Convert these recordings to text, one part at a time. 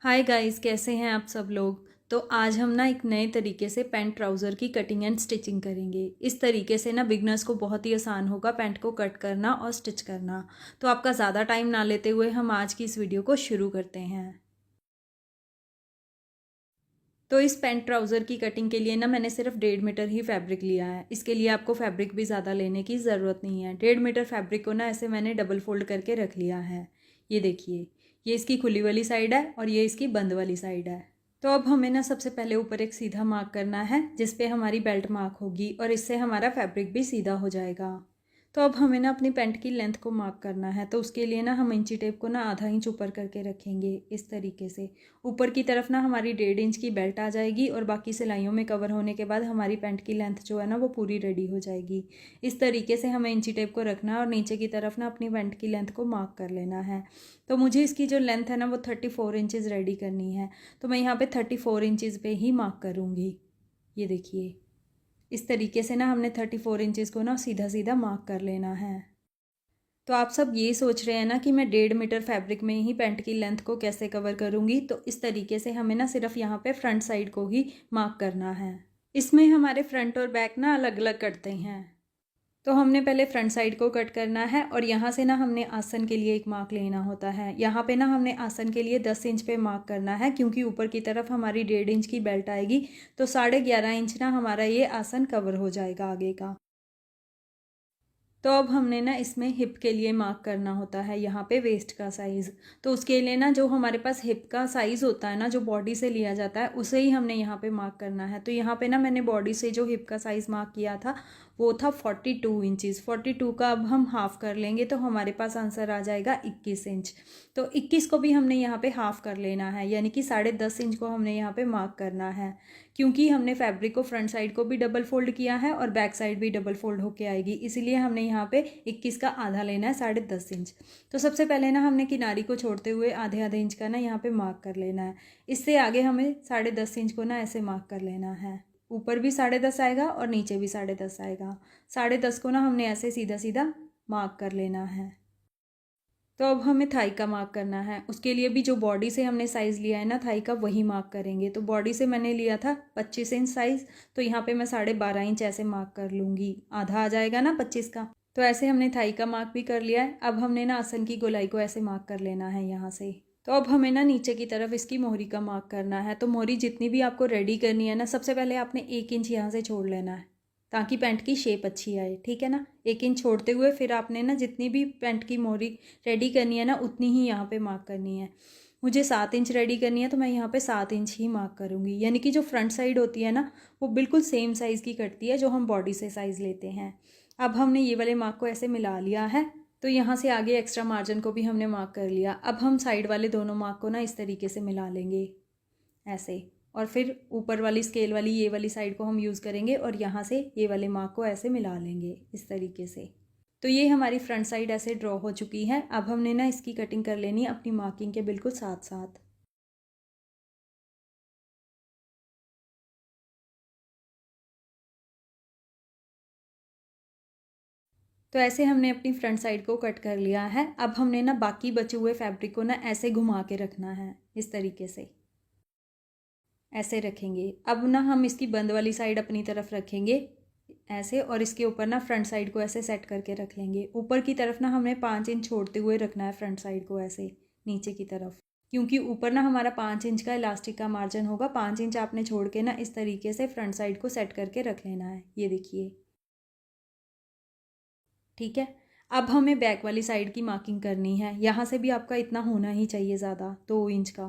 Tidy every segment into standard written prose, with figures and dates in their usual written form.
Hi guys, कैसे हैं आप सब लोग। तो आज हम ना एक नए तरीके से पैंट ट्राउज़र की कटिंग एंड स्टिचिंग करेंगे। इस तरीके से ना बिगनर्स को बहुत ही आसान होगा पैंट को कट करना और स्टिच करना। तो आपका ज़्यादा टाइम ना लेते हुए हम आज की इस वीडियो को शुरू करते हैं। तो इस पैंट ट्राउज़र की कटिंग के लिए ना मैंने सिर्फ 1.5 मीटर ही फैब्रिक लिया है। इसके लिए आपको फैब्रिक भी ज़्यादा लेने की ज़रूरत नहीं है। 1.5 मीटर फैब्रिक को ना ऐसे मैंने डबल फोल्ड करके रख लिया है। ये देखिए, ये इसकी खुली वाली साइड है और ये इसकी बंद वाली साइड है। तो अब हमें ना सबसे पहले ऊपर एक सीधा मार्क करना है जिस पे हमारी बेल्ट मार्क होगी और इससे हमारा फैब्रिक भी सीधा हो जाएगा। तो अब हमें ना अपनी पैंट की लेंथ को मार्क करना है। तो उसके लिए ना हम इंची टेप को ना आधा इंच ऊपर करके रखेंगे इस तरीके से। ऊपर की तरफ ना हमारी 1.5 इंच की बेल्ट आ जाएगी और बाकी सिलाइयों में कवर होने के बाद हमारी पैंट की लेंथ जो है ना वो पूरी रेडी हो जाएगी। इस तरीके से हमें इंची टेप को रखना है और नीचे की तरफ ना अपनी पैंट की लेंथ को मार्क कर लेना है। तो मुझे इसकी जो लेंथ है ना वो 34 इंचज़ रेडी करनी है। तो मैं यहाँ पे 34 इंचज़ पे ही मार्क करूँगी। ये देखिए, इस तरीके से ना हमने 34 इंचज़ को ना सीधा सीधा मार्क कर लेना है। तो आप सब ये सोच रहे हैं ना कि मैं 1.5 मीटर फैब्रिक में ही पैंट की लेंथ को कैसे कवर करूँगी। तो इस तरीके से हमें ना सिर्फ यहाँ पे फ्रंट साइड को ही मार्क करना है। इसमें हमारे फ्रंट और बैक ना अलग अलग कटते हैं। तो हमने पहले फ्रंट साइड को कट करना है और यहाँ से ना हमने आसन के लिए एक मार्क लेना होता है। यहाँ पे ना हमने आसन के लिए 10 इंच पे मार्क करना है क्योंकि ऊपर की तरफ हमारी 1.5 इंच की बेल्ट आएगी। तो 11.5 इंच ना हमारा ये आसन कवर हो जाएगा आगे का। तो अब हमने ना इसमें हिप के लिए मार्क करना होता है यहाँ पे वेस्ट का साइज़। तो उसके लिए ना जो हमारे पास हिप का साइज़ होता है ना जो बॉडी से लिया जाता है उसे ही हमने यहाँ पे मार्क करना है। तो यहाँ पे ना मैंने बॉडी से जो हिप का साइज़ मार्क किया था वो था 42 इंचज़। 42 का अब हम हाफ़ कर लेंगे तो हमारे पास आंसर आ जाएगा 21 इंच। तो 21 को भी हमने यहाँ पे हाफ़ कर लेना है, यानी कि 10.5 इंच को हमने यहाँ पे मार्क करना है। क्योंकि हमने फैब्रिक को फ्रंट साइड को भी डबल फोल्ड किया है और बैक साइड भी डबल फोल्ड होके आएगी, इसीलिए हमने यहाँ पे 21 का आधा लेना है, 10.5 इंच। तो सबसे पहले ना हमने किनारी को छोड़ते हुए आधे आधे इंच का ना यहाँ पे मार्क कर लेना है। इससे आगे हमें 10.5 इंच को ना ऐसे मार्क कर लेना है। ऊपर भी 10.5 आएगा और नीचे भी 10.5 आएगा। 10.5 को ना हमने ऐसे सीधा सीधा मार्क कर लेना है। तो अब हमें थाई का मार्क करना है। उसके लिए भी जो बॉडी से हमने साइज़ लिया है ना थाई का वही मार्क करेंगे। तो बॉडी से मैंने लिया था 25 इंच साइज़, तो यहाँ पे मैं 12.5 इंच ऐसे मार्क कर लूँगी। आधा आ जाएगा ना 25 का। तो ऐसे हमने थाई का मार्क भी कर लिया है। अब हमने ना आसन की गोलाई को ऐसे मार्क कर लेना है यहाँ से। तो अब हमें ना नीचे की तरफ इसकी मोहरी का मार्क करना है। तो मोहरी जितनी भी आपको रेडी करनी है ना, सबसे पहले आपने 1 इंच यहाँ से छोड़ लेना है ताकि पैंट की शेप अच्छी आए, ठीक है ना। 1 इंच छोड़ते हुए फिर आपने ना जितनी भी पैंट की मोहरी रेडी करनी है ना उतनी ही यहाँ पे मार्क करनी है। मुझे 7 इंच रेडी करनी है तो मैं यहाँ पे 7 इंच ही मार्क करूँगी, यानी कि जो फ्रंट साइड होती है ना वो बिल्कुल सेम साइज़ की कटती है जो हम बॉडी से साइज़ लेते हैं। अब हमने ये वाले मार्क को ऐसे मिला लिया है। तो यहाँ से आगे एक्स्ट्रा मार्जिन को भी हमने मार्क कर लिया। अब हम साइड वाले दोनों मार्क को ना इस तरीके से मिला लेंगे ऐसे, और फिर ऊपर वाली स्केल वाली ये वाली साइड को हम यूज़ करेंगे और यहाँ से ये वाले मार्क को ऐसे मिला लेंगे इस तरीके से। तो ये हमारी फ्रंट साइड ऐसे ड्रॉ हो चुकी है। अब हमने ना इसकी कटिंग कर लेनी है अपनी मार्किंग के बिल्कुल साथ साथ। तो ऐसे हमने अपनी फ्रंट साइड को कट कर लिया है। अब हमने ना बाकी बचे हुए फैब्रिक को ना ऐसे घुमा के रखना है इस तरीके से, ऐसे रखेंगे। अब ना हम इसकी बंद वाली साइड अपनी तरफ रखेंगे ऐसे, और इसके ऊपर ना फ्रंट साइड को ऐसे सेट करके रख लेंगे। ऊपर की तरफ ना हमें 5 इंच छोड़ते हुए रखना है फ्रंट साइड को ऐसे नीचे की तरफ, क्योंकि ऊपर ना हमारा 5 इंच का इलास्टिक का मार्जिन होगा। 5 इंच आपने छोड़ के ना इस तरीके से फ्रंट साइड को सेट करके रख लेना है। ये देखिए, ठीक है। अब हमें बैक वाली साइड की मार्किंग करनी है। यहाँ से भी आपका इतना होना ही चाहिए ज़्यादा, 2 इंच का।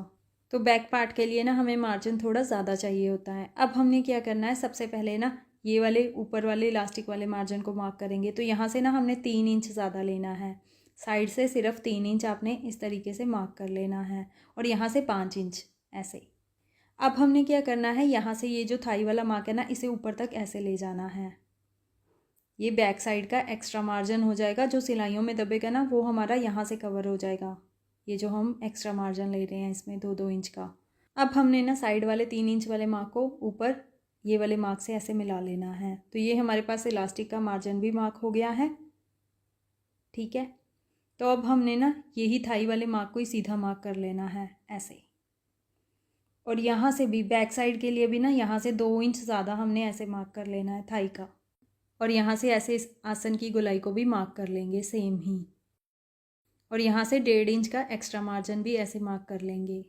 तो बैक पार्ट के लिए ना हमें मार्जिन थोड़ा ज़्यादा चाहिए होता है। अब हमने क्या करना है, सबसे पहले ना ये वाले ऊपर वाले इलास्टिक वाले मार्जिन को मार्क करेंगे। तो यहाँ से ना हमने 3 इंच ज़्यादा लेना है। साइड से सिर्फ 3 इंच आपने इस तरीके से मार्क कर लेना है और यहाँ से 5 इंच ऐसे। अब हमने क्या करना है, यहाँ से ये जो थाई वाला मार्क है ना इसे ऊपर तक ऐसे ले जाना है। ये बैक साइड का एक्स्ट्रा मार्जिन हो जाएगा, जो सिलाइयों में दबेगा ना वो हमारा यहाँ से कवर हो जाएगा। ये जो हम एक्स्ट्रा मार्जिन ले रहे हैं इसमें 2-2 इंच का। अब हमने ना साइड वाले 3 इंच वाले मार्क को ऊपर ये वाले मार्क से ऐसे मिला लेना है। तो ये हमारे पास इलास्टिक का मार्जिन भी मार्क हो गया है, ठीक है। तो अब हमने ना यही थाई वाले मार्क को ही सीधा मार्क कर लेना है ऐसे। और यहाँ से भी बैक साइड के लिए भी ना यहाँ से 2 इंच ज़्यादा हमने ऐसे मार्क कर लेना है थाई का। और यहाँ से ऐसे इस आसन की गोलाई को भी मार्क कर लेंगे सेम ही। और यहाँ से 1.5 इंच का एक्स्ट्रा मार्जिन भी ऐसे मार्क कर लेंगे।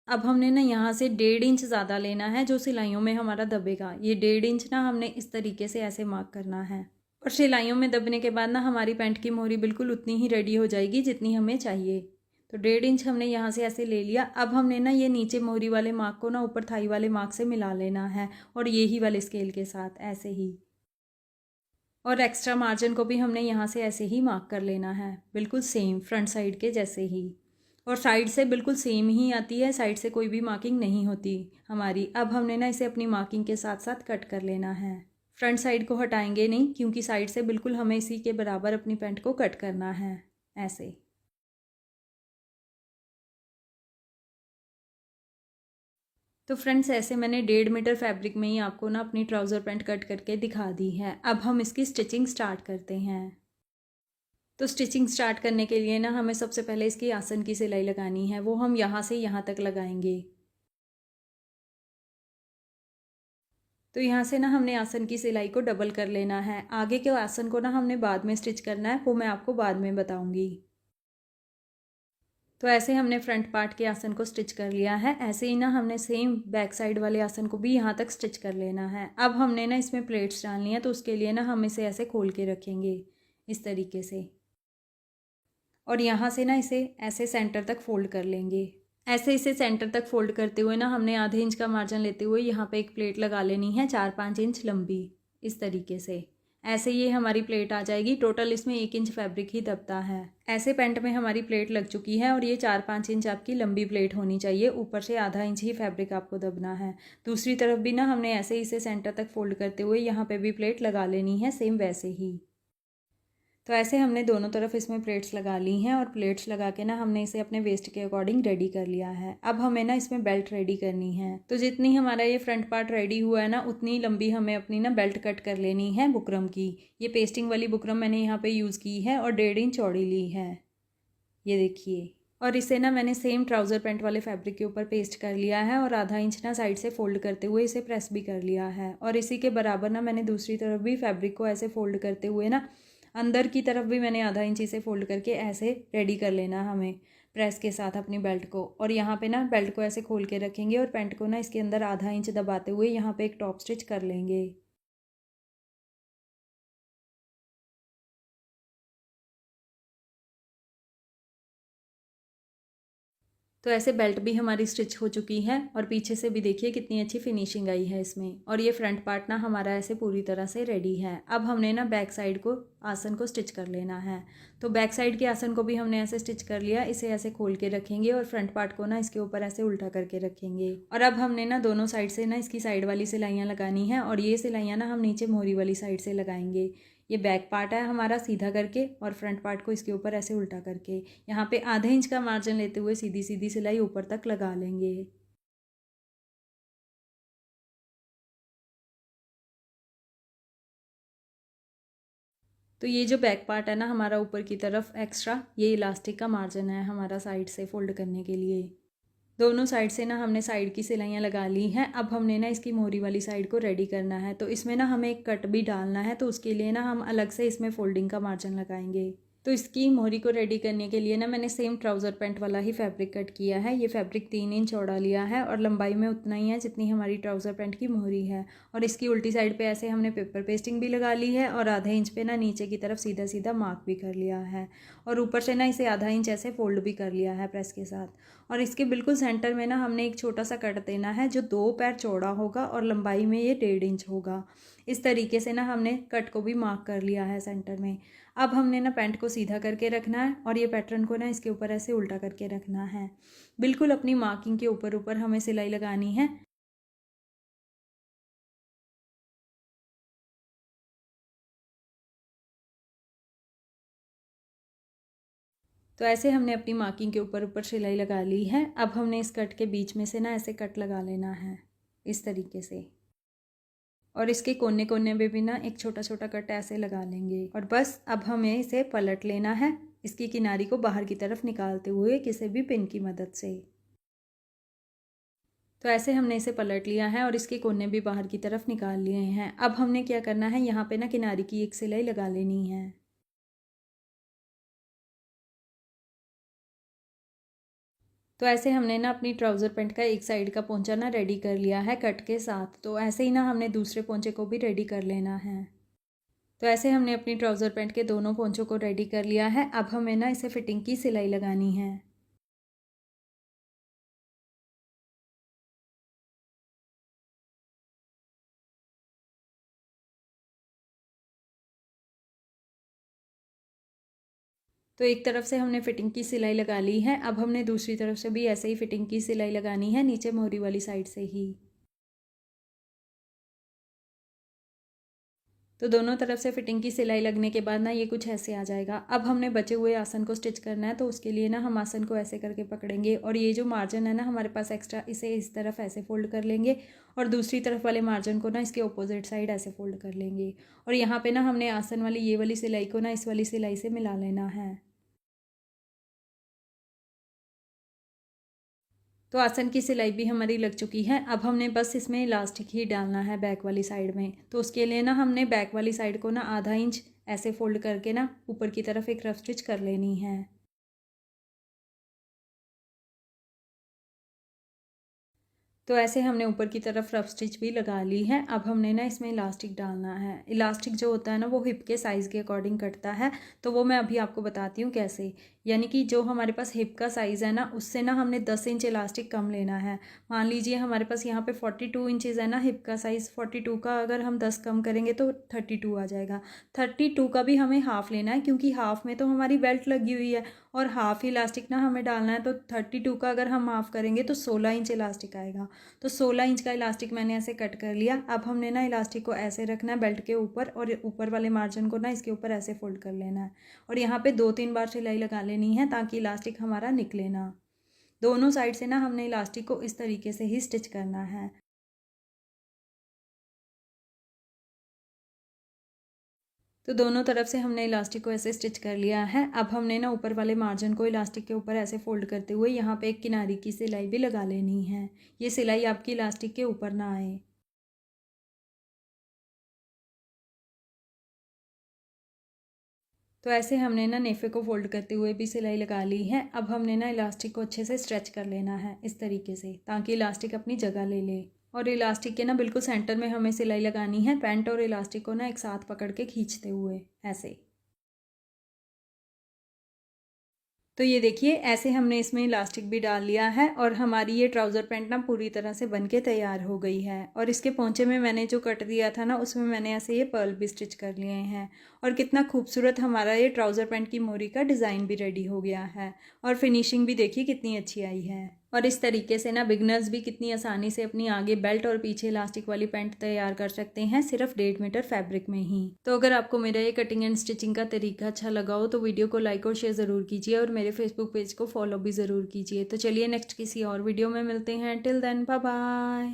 अब हमने ना यहाँ से 1.5 इंच ज़्यादा लेना है जो सिलाइयों में हमारा दबेगा। ये 1.5 इंच ना हमने इस तरीके से ऐसे मार्क करना है। और सिलाइयों में दबने के बाद ना हमारी पैंट की मोहरी बिल्कुल उतनी ही रेडी हो जाएगी जितनी हमें चाहिए। तो 1.5 इंच हमने यहाँ से ऐसे ले लिया। अब हमने ना ये नीचे मोहरी वाले मार्क को ना ऊपर थाई वाले मार्क से मिला लेना है और यही वाले स्केल के साथ ऐसे ही। और एक्स्ट्रा मार्जिन को भी हमने यहाँ से ऐसे ही मार्क कर लेना है, बिल्कुल सेम फ्रंट साइड के जैसे ही। और साइड से बिल्कुल सेम ही आती है, साइड से कोई भी मार्किंग नहीं होती हमारी। अब हमने ना इसे अपनी मार्किंग के साथ साथ कट कर लेना है। फ्रंट साइड को हटाएंगे नहीं क्योंकि साइड से बिल्कुल हमें इसी के बराबर अपनी पैंट को कट करना है ऐसे। तो फ्रेंड्स ऐसे मैंने 1.5 मीटर फैब्रिक में ही आपको ना अपनी ट्राउज़र पैंट कट करके दिखा दी है। अब हम इसकी स्टिचिंग स्टार्ट करते हैं। तो स्टिचिंग स्टार्ट करने के लिए ना हमें सबसे पहले इसकी आसन की सिलाई लगानी है, वो हम यहाँ से यहाँ तक लगाएंगे। तो यहाँ से ना हमने आसन की सिलाई को डबल कर लेना है। आगे के आसन को ना हमने बाद में स्टिच करना है, वो मैं आपको बाद में बताऊँगी। तो ऐसे हमने फ्रंट पार्ट के आसन को स्टिच कर लिया है। ऐसे ही ना हमने सेम बैक साइड वाले आसन को भी यहाँ तक स्टिच कर लेना है। अब हमने ना इसमें प्लेट्स डालनी है, तो उसके लिए ना हम इसे ऐसे खोल के रखेंगे इस तरीके से। और यहाँ से ना इसे ऐसे सेंटर तक फोल्ड कर लेंगे। ऐसे इसे सेंटर तक फोल्ड करते हुए ना हमने आधे इंच का मार्जिन लेते हुए यहाँ पे एक प्लेट लगा लेनी है 4-5 इंच लंबी, इस तरीके से। ऐसे ये हमारी प्लेट आ जाएगी। टोटल इसमें 1 इंच फैब्रिक ही दबता है। ऐसे पैंट में हमारी प्लेट लग चुकी है और ये 4-5 इंच आपकी लंबी प्लेट होनी चाहिए। ऊपर से आधा इंच ही फैब्रिक आपको दबना है। दूसरी तरफ भी ना हमने ऐसे ही इसे सेंटर तक फोल्ड करते हुए यहाँ पे भी प्लेट लगा लेनी है सेम वैसे ही। तो ऐसे हमने दोनों तरफ इसमें प्लेट्स लगा ली हैं और प्लेट्स लगा के ना हमने इसे अपने वेस्ट के अकॉर्डिंग रेडी कर लिया है। अब हमें ना इसमें बेल्ट रेडी करनी है। तो जितनी हमारा ये फ्रंट पार्ट रेडी हुआ है ना उतनी लंबी हमें अपनी ना बेल्ट कट कर लेनी है बुकरम की। ये पेस्टिंग वाली बुकरम मैंने यहाँ पे यूज़ की है और 1.5 इंच चौड़ी ली है, ये देखिए। और इसे ना मैंने सेम ट्राउज़र पैंट वाले फैब्रिक के ऊपर पेस्ट कर लिया है और आधा इंच ना साइड से फोल्ड करते हुए इसे प्रेस भी कर लिया है। और इसी के बराबर ना मैंने दूसरी तरफ भी फैब्रिक को ऐसे फोल्ड करते हुए ना अंदर की तरफ भी मैंने आधा इंच इसे फोल्ड करके ऐसे रेडी कर लेना हमें प्रेस के साथ अपनी बेल्ट को। और यहाँ पे ना बेल्ट को ऐसे खोल के रखेंगे और पैंट को ना इसके अंदर आधा इंच दबाते हुए यहाँ पे एक टॉप स्टिच कर लेंगे। तो ऐसे बेल्ट भी हमारी स्टिच हो चुकी है और पीछे से भी देखिए कितनी अच्छी फिनिशिंग आई है इसमें। और ये फ्रंट पार्ट ना हमारा ऐसे पूरी तरह से रेडी है। अब हमने ना बैक साइड को आसन को स्टिच कर लेना है। तो बैक साइड के आसन को भी हमने ऐसे स्टिच कर लिया। इसे ऐसे खोल के रखेंगे और फ्रंट पार्ट को ना इसके ऊपर ऐसे उल्टा करके रखेंगे। और अब हमने ना दोनों साइड से ना इसकी साइड वाली सिलाइयाँ लगानी है और ये सिलाइयाँ ना हम नीचे मोहरी वाली साइड से लगाएंगे। ये बैक पार्ट है हमारा सीधा करके और फ्रंट पार्ट को इसके ऊपर ऐसे उल्टा करके यहाँ पे आधे इंच का मार्जिन लेते हुए सीधी सीधी सिलाई ऊपर तक लगा लेंगे। तो ये जो बैक पार्ट है ना हमारा ऊपर की तरफ एक्स्ट्रा, ये इलास्टिक का मार्जिन है हमारा साइड से फोल्ड करने के लिए। दोनों साइड से ना हमने साइड की सिलाइयाँ लगा ली हैं। अब हमने ना इसकी मोहरी वाली साइड को रेडी करना है। तो इसमें ना हमें एक कट भी डालना है, तो उसके लिए ना हम अलग से इसमें फोल्डिंग का मार्जिन लगाएंगे। तो इसकी मोहरी को रेडी करने के लिए ना मैंने सेम ट्राउज़र पैंट वाला ही फैब्रिक कट किया है। ये फैब्रिक 3 इंच चौड़ा लिया है और लंबाई में उतना ही है जितनी हमारी ट्राउज़र पैंट की मोहरी है। और इसकी उल्टी साइड पे ऐसे हमने पेपर पेस्टिंग भी लगा ली है और आधे इंच पे ना नीचे की तरफ सीधा सीधा मार्क भी कर लिया है। और ऊपर से ना इसे आधा इंच ऐसे फोल्ड भी कर लिया है प्रेस के साथ। और इसके बिल्कुल सेंटर में ना हमने एक छोटा सा कट देना है जो 2 पैर चौड़ा होगा और लंबाई में ये 1.5 इंच होगा। इस तरीके से ना हमने कट को भी मार्क कर लिया है सेंटर में। अब हमने ना पैंट को सीधा करके रखना है और ये पैटर्न को ना इसके ऊपर ऐसे उल्टा करके रखना है। बिल्कुल अपनी मार्किंग के ऊपर ऊपर हमें सिलाई लगानी है। तो ऐसे हमने अपनी मार्किंग के ऊपर ऊपर सिलाई लगा ली है। अब हमने इस कट के बीच में से ना ऐसे कट लगा लेना है इस तरीके से। और इसके कोने कोने पे भी ना एक छोटा छोटा कट ऐसे लगा लेंगे। और बस अब हमें इसे पलट लेना है, इसकी किनारी को बाहर की तरफ निकालते हुए किसी भी पिन की मदद से। तो ऐसे हमने इसे पलट लिया है और इसके कोने भी बाहर की तरफ निकाल लिए हैं। अब हमने क्या करना है, यहाँ पे ना किनारे की एक सिलाई लगा लेनी है। तो ऐसे हमने ना अपनी ट्राउज़र पैंट का एक साइड का पोंचा ना रेडी कर लिया है कट के साथ। तो ऐसे ही ना हमने दूसरे पोंचे को भी रेडी कर लेना है। तो ऐसे हमने अपनी ट्राउज़र पैंट के दोनों पोंचों को रेडी कर लिया है। अब हमें ना इसे फिटिंग की सिलाई लगानी है। तो एक तरफ से हमने फिटिंग की सिलाई लगा ली है। अब हमने दूसरी तरफ से भी ऐसे ही फिटिंग की सिलाई लगानी है, नीचे मोहरी वाली साइड से ही। तो दोनों तरफ से फिटिंग की सिलाई लगने के बाद ना ये कुछ ऐसे आ जाएगा। अब हमने बचे हुए आसन को स्टिच करना है। तो उसके लिए ना हम आसन को ऐसे करके पकड़ेंगे और ये जो मार्जिन है ना हमारे पास एक्स्ट्रा, इसे इस तरफ ऐसे फोल्ड कर लेंगे और दूसरी तरफ वाले मार्जिन को ना इसके अपोजिट साइड ऐसे फोल्ड कर लेंगे। और यहाँ पे ना हमने आसन वाली ये वाली सिलाई को ना इस वाली सिलाई से मिला लेना है। तो आसन की सिलाई भी हमारी लग चुकी है। अब हमने बस इसमें इलास्टिक ही डालना है बैक वाली साइड में। तो उसके लिए ना हमने बैक वाली साइड को ना आधा इंच ऐसे फोल्ड करके ना ऊपर की तरफ एक रफ स्टिच कर लेनी है। तो ऐसे हमने ऊपर की तरफ रफ स्टिच भी लगा ली है। अब हमने ना इसमें इलास्टिक डालना है। इलास्टिक जो होता है ना वो हिप के साइज़ के अकॉर्डिंग कटता है। तो वो मैं अभी आपको बताती हूँ कैसे। यानी कि जो हमारे पास हिप का साइज़ है ना उससे ना हमने 10 इंच इलास्टिक कम लेना है। मान लीजिए हमारे पास यहाँ पे 42 इंचज़ है ना हिप का साइज़, 42 का अगर हम 10 कम करेंगे तो 32 आ जाएगा। 32 का भी हमें हाफ़ लेना है, क्योंकि हाफ़ में तो हमारी बेल्ट लगी हुई है और हाफ़ इलास्टिक ना हमें डालना है। तो 32 का अगर हम हाफ़ करेंगे तो 16 इंच इलास्टिक आएगा। तो 16 इंच का इलास्टिक मैंने ऐसे कट कर लिया। अब हमने ना इलास्टिक को ऐसे रखना है बेल्ट के ऊपर और ऊपर वाले मार्जिन को ना इसके ऊपर ऐसे फोल्ड कर लेना है और यहाँ पे 2-3 बार सिलाई लगा लेनी है ताकि इलास्टिक हमारा निकले ना। दोनों साइड से ना हमने इलास्टिक को इस तरीके से ही स्टिच करना है। तो दोनों तरफ से हमने इलास्टिक को ऐसे स्टिच कर लिया है। अब हमने ना ऊपर वाले मार्जिन को इलास्टिक के ऊपर ऐसे फोल्ड करते हुए यहाँ पे एक किनारे की सिलाई भी लगा लेनी है। ये सिलाई आपकी इलास्टिक के ऊपर ना आए। तो ऐसे हमने ना नेफे को फोल्ड करते हुए भी सिलाई लगा ली है। अब हमने ना इलास्टिक को अच्छे से स्ट्रेच कर लेना है इस तरीके से, ताकि इलास्टिक अपनी जगह ले ले। और इलास्टिक के ना बिल्कुल सेंटर में हमें सिलाई लगानी है, पैंट और इलास्टिक को ना एक साथ पकड़ के खींचते हुए ऐसे। तो ये देखिए ऐसे हमने इसमें इलास्टिक भी डाल लिया है और हमारी ये ट्राउज़र पैंट ना पूरी तरह से बन के तैयार हो गई है। और इसके पोंचे में मैंने जो कट दिया था ना उसमें मैंने ऐसे ये पर्ल भी स्टिच कर लिए हैं और कितना खूबसूरत हमारा ये ट्राउज़र पैंट की मोरी का डिज़ाइन भी रेडी हो गया है। और फिनिशिंग भी देखिए कितनी अच्छी आई है। और इस तरीके से ना बिगनर्स भी कितनी आसानी से अपनी आगे बेल्ट और पीछे इलास्टिक वाली पैंट तैयार कर सकते हैं सिर्फ 1.5 मीटर फैब्रिक में ही। तो अगर आपको मेरा ये कटिंग एंड स्टिचिंग का तरीका अच्छा लगा हो तो वीडियो को लाइक और शेयर ज़रूर कीजिए और मेरे फेसबुक पेज को फॉलो भी ज़रूर कीजिए। तो चलिए नेक्स्ट किसी और वीडियो में मिलते हैं। Till then bye bye.